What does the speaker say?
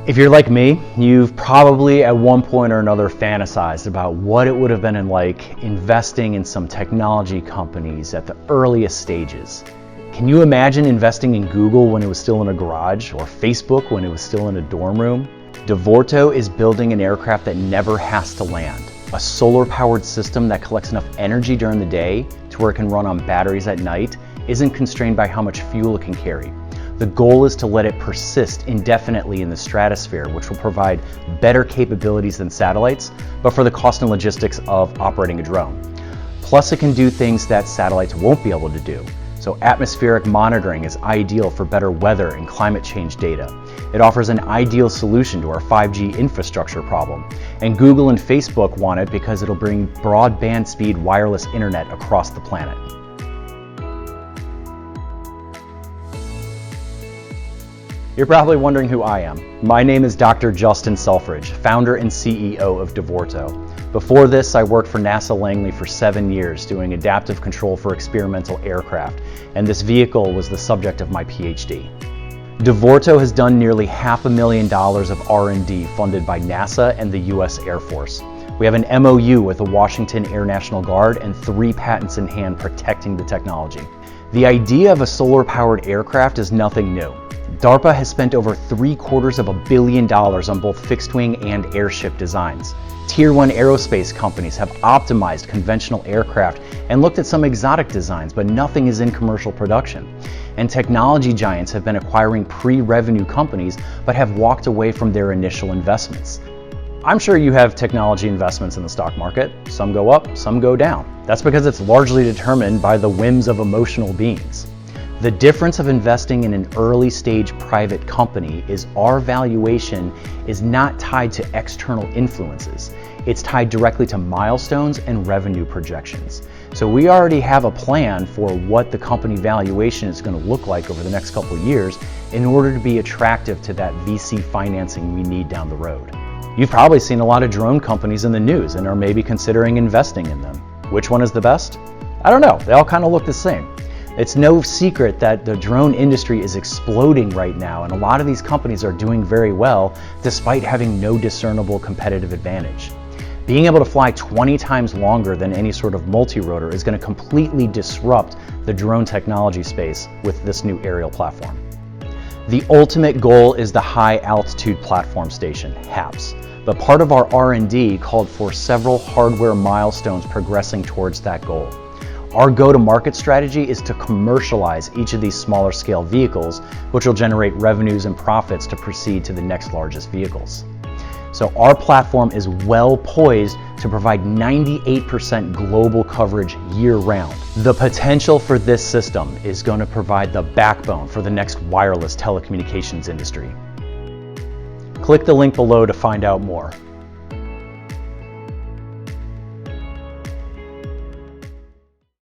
If you're like me, you've probably at one point or another fantasized about what it would have been like investing in some technology companies at the earliest stages. Can you imagine investing in Google when it was still in a garage, or Facebook when it was still in a dorm room? Devorto is building an aircraft that never has to land, a solar-powered system that collects enough energy during the day to where it can run on batteries at night, isn't constrained by how much fuel it can carry. The goal is to let it persist indefinitely in the stratosphere, which will provide better capabilities than satellites, but for the cost and logistics of operating a drone. Plus, it can do things that satellites won't be able to do. So atmospheric monitoring is ideal for better weather and climate change data. It offers an ideal solution to our 5G infrastructure problem. And Google and Facebook want it because it'll bring broadband speed wireless internet across the planet. You're probably wondering who I am. My name is Dr. Justin Selfridge, founder and CEO of Devorto. Before this, I worked for NASA Langley for 7 years doing adaptive control for experimental aircraft, and this vehicle was the subject of my PhD. Devorto has done nearly $500,000 of R&D funded by NASA and the US Air Force. We have an MOU with the Washington Air National Guard and 3 patents in hand protecting the technology. The idea of a solar-powered aircraft is nothing new. DARPA has spent over $750 million on both fixed-wing and airship designs. Tier 1 aerospace companies have optimized conventional aircraft and looked at some exotic designs, but nothing is in commercial production. And technology giants have been acquiring pre-revenue companies, but have walked away from their initial investments. I'm sure you have technology investments in the stock market. Some go up, some go down. That's because it's largely determined by the whims of emotional beings. The difference of investing in an early stage private company is our valuation is not tied to external influences. It's tied directly to milestones and revenue projections. So we already have a plan for what the company valuation is going to look like over the next couple of years in order to be attractive to that VC financing we need down the road. You've probably seen a lot of drone companies in the news and are maybe considering investing in them. Which one is the best? I don't know. They all kind of look the same. It's no secret that the drone industry is exploding right now, and a lot of these companies are doing very well despite having no discernible competitive advantage. Being able to fly 20 times longer than any sort of multi-rotor is going to completely disrupt the drone technology space with this new aerial platform. The ultimate goal is the High Altitude Platform Station, HAPS, but part of our R&D called for several hardware milestones progressing towards that goal. Our go-to-market strategy is to commercialize each of these smaller scale vehicles, which will generate revenues and profits to proceed to the next largest vehicles. So our platform is well poised to provide 98% global coverage year-round. The potential for this system is going to provide the backbone for the next wireless telecommunications industry. Click the link below to find out more.